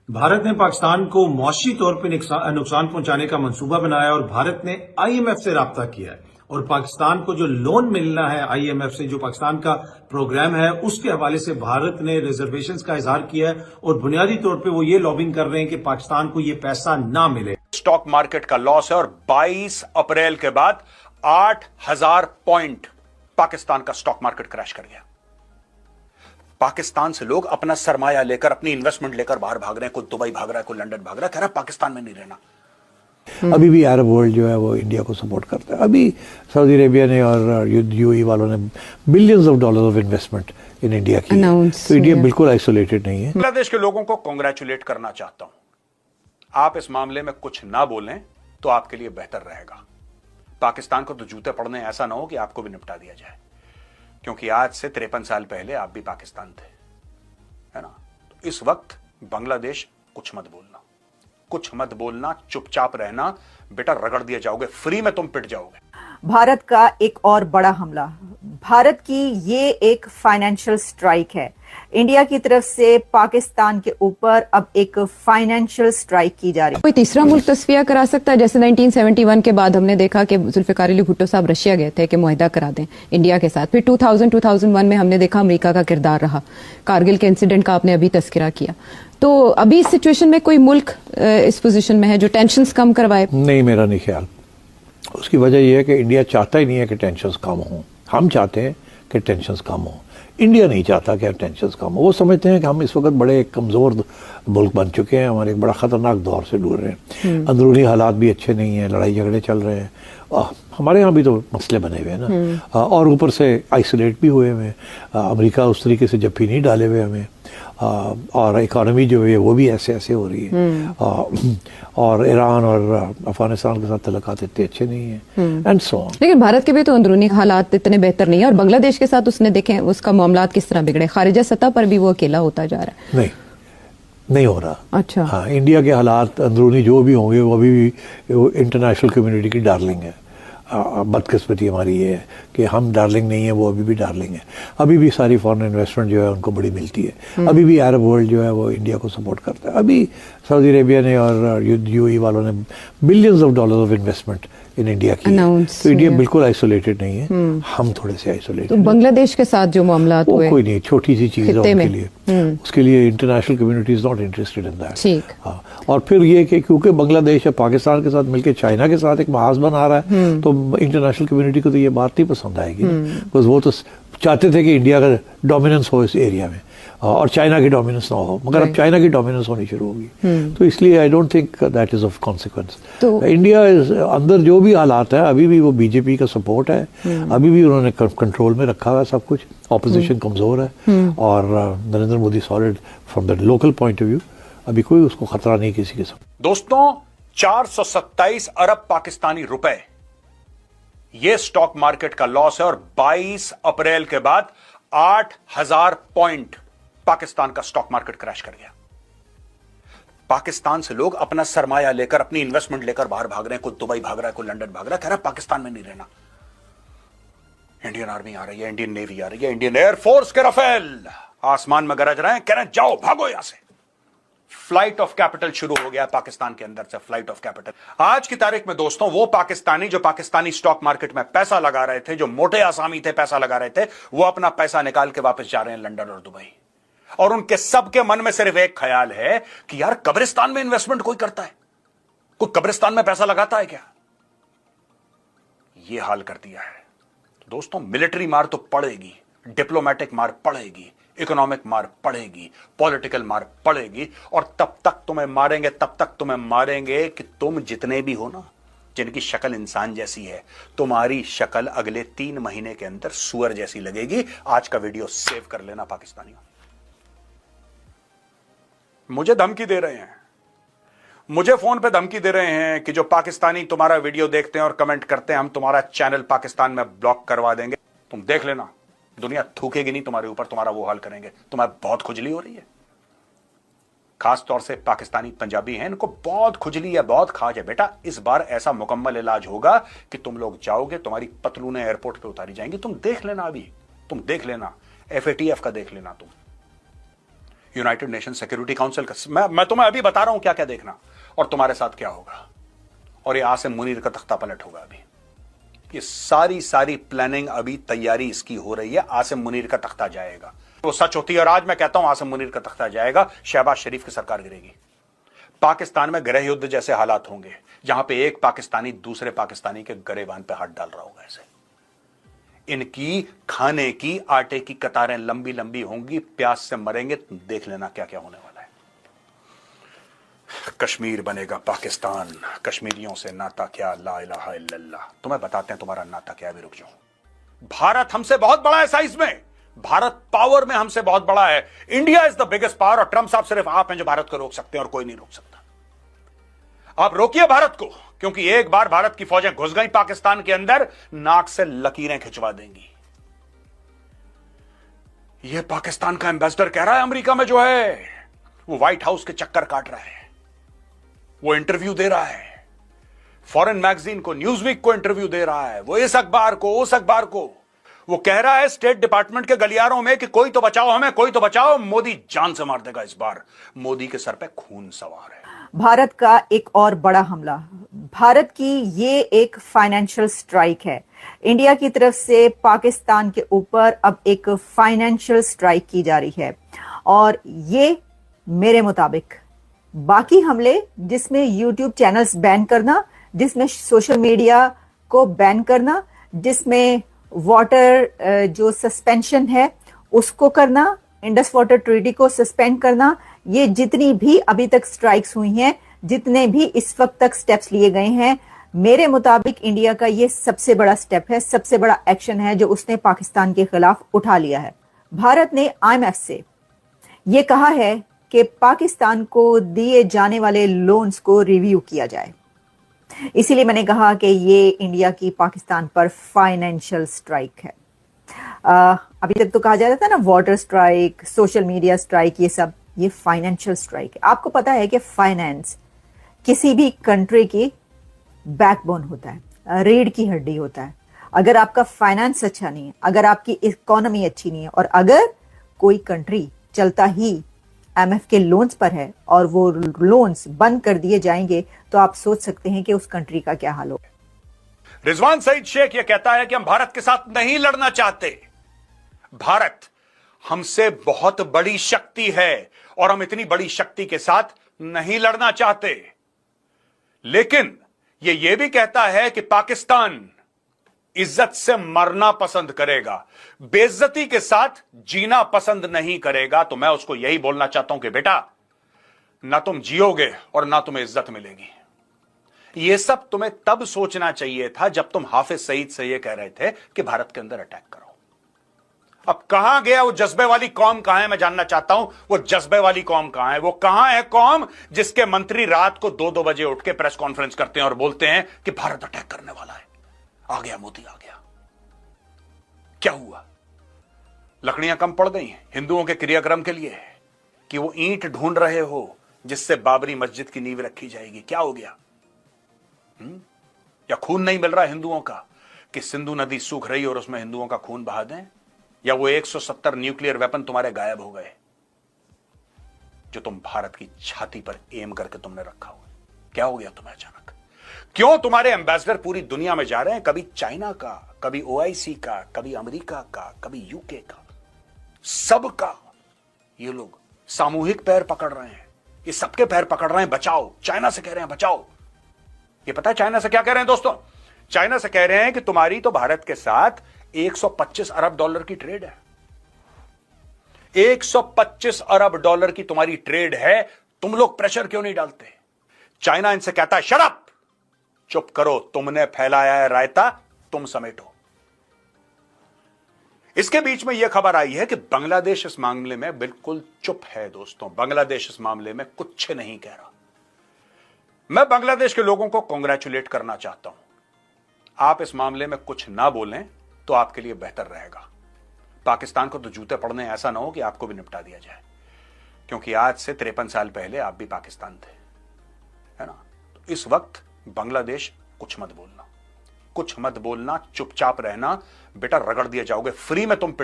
भारत ने पाकिस्तान को मौशी तौर पर नुकसान पहुंचाने का मंसूबा बनाया और भारत ने आईएमएफ से राब्ता किया है और पाकिस्तान को जो लोन मिलना है आईएमएफ से, जो पाकिस्तान का प्रोग्राम है, उसके हवाले से भारत ने रिजर्वेशंस का इजहार किया है और बुनियादी तौर पे वो ये लॉबिंग कर रहे हैं कि पाकिस्तान को ये पैसा ना मिले। स्टॉक मार्केट का लॉस है और 22 अप्रैल के बाद 8,000 पॉइंट पाकिस्तान का स्टॉक मार्केट क्रैश कर गया। पाकिस्तान से लोग अपना सरमाया लेकर, अपनी इन्वेस्टमेंट लेकर बाहर भाग रहे हैं। कोई दुबई भाग रहा है, कोई लंदन भाग रहा है, कह रहा है पाकिस्तान में नहीं रहना। अभी भी अरब वर्ल्ड जो है वो इंडिया को सपोर्ट करता है। अभी सऊदी अरेबिया ने और यूएई वालों ने billions of dollar of investment in India की, तो इंडिया बिल्कुल आइसोलेटेड नहीं है। बांग्लादेश के लोगों को कांग्रेचुलेट करना चाहता हूं। आप इस मामले में कुछ ना बोलें तो आपके लिए बेहतर रहेगा। पाकिस्तान को तो जूते पड़ने ऐसा ना हो कि आपको भी निपटा दिया जाए, क्योंकि आज से 53 साल पहले आप भी पाकिस्तान थे, है ना। तो इस वक्त बांग्लादेश कुछ मत बोलना, कुछ मत बोलना, चुपचाप रहना। बेटा रगड़ दिए जाओगे, फ्री में तुम पिट जाओगे। भारत का एक और बड़ा हमला, भारत की ये एक फाइनेंशियल स्ट्राइक है। इंडिया की तरफ से पाकिस्तान के ऊपर अब एक फाइनेंशियल स्ट्राइक की जा रही है। कोई तीसरा मुल्क तस्फिया करा सकता है? जैसे 1971 के बाद हमने देखा कि जुल्फिकार अली भुट्टो साहब रशिया गए थे कि मुआहिदा करा दें इंडिया के साथ। फिर 2000-2001 में हमने देखा अमेरिका का किरदार रहा। कारगिल के इंसिडेंट का आपने अभी तस्करा किया। तो अभी इस सिचुएशन में कोई मुल्क इस पोजीशन में है जो टेंशंस कम करवाए? नहीं, मेरा नहीं ख्याल। उसकी वजह यह है कि इंडिया चाहता ही नहीं है कि टेंशंस कम हों। हम चाहते हैं कि टेंशंस कम हों, इंडिया नहीं चाहता कि टेंशंस कम हो। वो समझते हैं कि हम इस वक्त बड़े कमज़ोर मुल्क बन चुके हैं, हमारे एक बड़ा ख़तरनाक दौर से दूर रहे हैं। अंदरूनी हालात भी अच्छे नहीं हैं, लड़ाई झगड़े चल रहे हैं, हमारे यहाँ भी तो मसले बने हुए हैं ना, और ऊपर से आइसोलेट भी हुए हुए हैं। अमेरिका उस तरीके से जप्फी नहीं डाले हुए हमें, और इकॉनमी जो है वो भी ऐसे ऐसे हो रही है, और ईरान और अफगानिस्तान के साथ तल्लुकात इतने अच्छे नहीं हैं, एंड सो ऑन। लेकिन भारत के भी तो अंदरूनी हालात इतने बेहतर नहीं है, और बांग्लादेश के साथ उसने देखें उसका मामलात किस तरह बिगड़े, खारिजा सतह पर भी वो अकेला होता जा रहा है। नहीं हो रहा। अच्छा, हाँ, इंडिया के हालात अंदरूनी जो भी होंगे वो अभी भी इंटरनेशनल कम्युनिटी की डार्लिंग है। बदकिस्मती हमारी ये है कि हम डार्लिंग नहीं है, वो अभी भी डार्लिंग है। अभी भी सारी फॉरेन इन्वेस्टमेंट जो है उनको बड़ी मिलती है। अभी भी अरब वर्ल्ड जो है वो इंडिया को सपोर्ट करता है। अभी सऊदी अरेबिया ने और यूएई वालों ने billions of dollar of investment in India की, तो इंडिया बिल्कुल आइसोलेटेड नहीं है। हम थोड़े से आइसोलेटेड। तो बांग्लादेश के साथ जो मामला हुए, कोई नहीं, छोटी सी चीज़ है उनके लिए। उसके लिए international community is not interested in that. ठीक। हाँ, और फिर ये कि क्योंकि बांग्लादेश और पाकिस्तान के साथ मिलकर चाइना के साथ एक महाज बना रहा है, तो इंटरनेशनल कम्युनिटी को तो ये बात नहीं पसंद आएगी, बिकॉज वो तो चाहते थे कि इंडिया का डोमिनेंस हो इस एरिया में और चाइना की डोमिनेंस ना हो, मगर अब चाइना की डोमिनेंस होनी शुरू होगी। तो इसलिए I don't think that is of consequence. तो इंडिया अंदर जो भी हालात है, अभी भी वो बीजेपी का सपोर्ट है, अभी भी उन्होंने कंट्रोल में रखा हुआ है सब कुछ। ऑपोजिशन कमजोर है और Narendra Modi solid from the local point of view. अभी कोई उसको खतरा नहीं किसी किस्म। दोस्तों, 427 अरब पाकिस्तानी रुपए ये स्टॉक मार्केट का लॉस है और 22 अप्रैल के बाद 8,000 पॉइंट पाकिस्तान का स्टॉक मार्केट क्रैश कर गया। पाकिस्तान से लोग अपना सरमाया लेकर, अपनी इन्वेस्टमेंट लेकर बाहर भाग रहे हैं। कोई दुबई भाग रहा है, कोई लंदन भाग रहा है, कह रहा है पाकिस्तान में नहीं रहना। इंडियन आर्मी आ रही है, इंडियन नेवी आ रही है, इंडियन एयरफोर्स के राफेल आसमान में गरज रहे हैं, कह रहे हैं जाओ भागो यहां से। फ्लाइट ऑफ कैपिटल शुरू हो गया पाकिस्तान के अंदर से, फ्लाइट ऑफ कैपिटल। आज की तारीख में दोस्तों, वो पाकिस्तानी जो पाकिस्तानी स्टॉक मार्केट में पैसा लगा रहे थे, जो मोटे आसामी थे पैसा लगा रहे थे, वो अपना पैसा निकाल के वापस जा रहे हैं लंदन और दुबई। और उनके सबके मन में सिर्फ एक ख्याल है कि यार कब्रिस्तान में इन्वेस्टमेंट कोई करता है, कोई कब्रिस्तान में पैसा लगाता है क्या? यह हाल कर दिया है दोस्तों। मिलिट्री मार तो पड़ेगी, डिप्लोमेटिक मार पड़ेगी, इकोनॉमिक मार पड़ेगी, पॉलिटिकल मार पड़ेगी, और तब तक तुम्हें मारेंगे, तब तक तुम्हें मारेंगे कि तुम जितने भी हो ना, जिनकी शक्ल इंसान जैसी है, तुम्हारी शक्ल अगले 3 महीने के अंदर सुअर जैसी लगेगी। आज का वीडियो सेव कर लेना पाकिस्तानियों। मुझे धमकी दे रहे हैं, मुझे फोन पे धमकी दे रहे हैं कि जो पाकिस्तानी तुम्हारा वीडियो देखते हैं और कमेंट करते हैं, हम तुम्हारा चैनल पाकिस्तान में ब्लॉक करवा देंगे। तुम देख लेना, दुनिया थूकेगी नहीं तुम्हारे ऊपर, तुम्हारा वो हाल करेंगे। तुम्हें बहुत खुजली हो रही है, खास तौर से पाकिस्तानी पंजाबी हैं, इनको बहुत खुजली है, बहुत खाज है। बेटा इस बार ऐसा मुकम्मल इलाज होगा कि तुम लोग जाओगे, तुम्हारी पतलूने एयरपोर्ट पे उतारी जाएंगी। तुम देख लेना, अभी तुम देख लेना, FATF का देख लेना तुम। यूनाइटेड नेशन सिक्योरिटी काउंसिल का। मैं तुम्हें अभी बता रहा हूं क्या क्या देखना और तुम्हारे साथ क्या होगा, और ये आसिम मुनीर का तख्ता पलट होगा। अभी ये सारी प्लानिंग, अभी तैयारी इसकी हो रही है। आसिम मुनीर का तख्ता जाएगा, वो सच होती है। और आज मैं कहता हूं आसिम मुनीर का तख्ता जाएगा, शहबाज शरीफ की सरकार गिरेगी। पाकिस्तान में गृह युद्ध जैसे हालात होंगे, जहां पे एक पाकिस्तानी दूसरे पाकिस्तानी के गरेबान पे हाथ डाल रहा होगा। ऐसे इनकी खाने की आटे की कतारें लंबी लंबी होंगी, प्यास से मरेंगे। देख लेना क्या क्या होने वाला है। कश्मीर बनेगा पाकिस्तान, कश्मीरियों से नाता क्या, ला इलाहा इल्लल्लाह। तुम्हें बताते हैं तुम्हारा नाता क्या है, भी रुक जाओ। भारत हमसे बहुत बड़ा है साइज में, भारत पावर में हमसे बहुत बड़ा है। India is the biggest power, और ट्रंप साहब सिर्फ आप हैं जो भारत को रोक सकते हैं, और कोई नहीं रोक सकता। आप रोकिए भारत को, क्योंकि एक बार भारत की फौजें घुस गई पाकिस्तान के अंदर, नाक से लकीरें खिंचवा देंगी। यह पाकिस्तान का एम्बेसडर कह रहा है अमेरिका में जो है, वो व्हाइट हाउस के चक्कर काट रहा है, वो इंटरव्यू दे रहा है, फॉरेन मैगजीन को, न्यूज़वीक को इंटरव्यू दे रहा है, वो इस अखबार को, उस अखबार को। वो कह रहा है स्टेट डिपार्टमेंट के गलियारों में कि कोई तो बचाओ हमें, कोई तो बचाओ, मोदी जान से मार देगा इस बार। मोदी के सर पे खून सवार है। भारत का एक और बड़ा हमला, भारत की ये एक फाइनेंशियल स्ट्राइक है। इंडिया की तरफ से पाकिस्तान के ऊपर अब एक फाइनेंशियल स्ट्राइक की जा रही है, और ये मेरे मुताबिक बाकी हमले, जिसमें यूट्यूब चैनल्स बैन करना, जिसमें सोशल मीडिया को बैन करना, जिसमें वाटर जो सस्पेंशन है उसको करना, इंडस वाटर ट्रीटी को सस्पेंड करना, ये जितनी भी अभी तक स्ट्राइक्स हुई हैं, जितने भी इस वक्त तक स्टेप्स लिए गए हैं, मेरे मुताबिक इंडिया का ये सबसे बड़ा स्टेप है, सबसे बड़ा एक्शन है जो उसने पाकिस्तान के खिलाफ उठा लिया है। भारत ने IMF से ये कहा है कि पाकिस्तान को दिए जाने वाले लोन्स को रिव्यू किया जाए। इसीलिए मैंने कहा कि ये इंडिया की पाकिस्तान पर फाइनेंशियल स्ट्राइक है। अभी तक तो कहा जा रहा था ना water strike, social media strike, ये सब, ये फाइनेंशियल स्ट्राइक है। आपको पता है कि फाइनेंस किसी भी कंट्री की बैकबोन होता है, रीढ़ की हड्डी होता है। अगर आपका फाइनेंस अच्छा नहीं है, अगर आपकी इकोनॉमी अच्छी नहीं है, और अगर कोई कंट्री चलता ही IMF के लोन्स पर है और वो लोन्स बंद कर दिए जाएंगे, तो आप सोच सकते हैं कि उस कंट्री का क्या हाल होगा। रिजवान सईद शेख यह कहता है कि हम भारत के साथ नहीं लड़ना चाहते। भारत हमसे बहुत बड़ी शक्ति है और हम इतनी बड़ी शक्ति के साथ नहीं लड़ना चाहते। लेकिन यह भी कहता है कि पाकिस्तान इज्जत से मरना पसंद करेगा, बेइज्जती के साथ जीना पसंद नहीं करेगा। तो मैं उसको यही बोलना चाहता हूं कि बेटा, ना तुम जियोगे और ना तुम्हें इज्जत मिलेगी। यह सब तुम्हें तब सोचना चाहिए था जब तुम हाफिज सईद से यह कह रहे थे कि भारत के अंदर अटैक करो। अब कहां गया वो जज्बे वाली कौम? कहां है? मैं जानना चाहता हूं वो जज्बे वाली कौम कहां है? वो कहां है कौम जिसके मंत्री रात को 2-2 बजे उठ के प्रेस कॉन्फ्रेंस करते हैं और बोलते हैं कि भारत अटैक करने वाला है, आ गया मोदी, आ गया। क्या हुआ? लकड़ियां कम पड़ गई हिंदुओं के क्रियाक्रम के लिए कि वो ईंट ढूंढ रहे हो जिससे बाबरी मस्जिद की नींव रखी जाएगी? क्या हो गया? या खून नहीं मिल रहा हिंदुओं का कि सिंधु नदी सूख रही और उसमें हिंदुओं का खून बहा दें? या वो 170 न्यूक्लियर वेपन तुम्हारे गायब हो गए जो तुम भारत की छाती पर एम करके तुमने रखा हुआ? क्या हो गया तुम्हें अचानक? क्यों तुम्हारे एम्बेसडर पूरी दुनिया में जा रहे हैं, कभी चाइना का, कभी OIC का, कभी अमेरिका का, कभी UK का, सबका ये लोग सामूहिक पैर पकड़ रहे हैं। ये सबके पैर पकड़ रहे हैं, बचाओ। चाइना से कह रहे हैं बचाओ। ये पता है चाइना से क्या कह रहे हैं दोस्तों? चाइना से कह रहे हैं कि तुम्हारी तो भारत के साथ 125 अरब डॉलर की ट्रेड है। 125 अरब डॉलर की तुम्हारी ट्रेड है, तुम लोग प्रेशर क्यों नहीं डालते? चाइना इनसे कहता है शट अप, चुप करो, तुमने फैलाया है रायता, तुम समेटो। इसके बीच में यह खबर आई है कि बांग्लादेश इस मामले में बिल्कुल चुप है दोस्तों। बांग्लादेश इस मामले में कुछ नहीं कह रहा। मैं बांग्लादेश के लोगों को कांग्रेचुलेट करना चाहता हूं। आप इस मामले में कुछ ना बोलें तो आपके लिए बेहतर रहेगा। पाकिस्तान को तो जूते पड़ने ऐसा ना हो कि आपको भी निपटा दिया जाए, क्योंकि आज से 53 साल पहले आप भी पाकिस्तान थे, है ना? तो इस वक्त बांग्लादेश कुछ मत बोलना, कुछ मत बोलना, चुपचाप रहना। बेटा रगड़ दिए जाओगे, फ्री में तुम पिट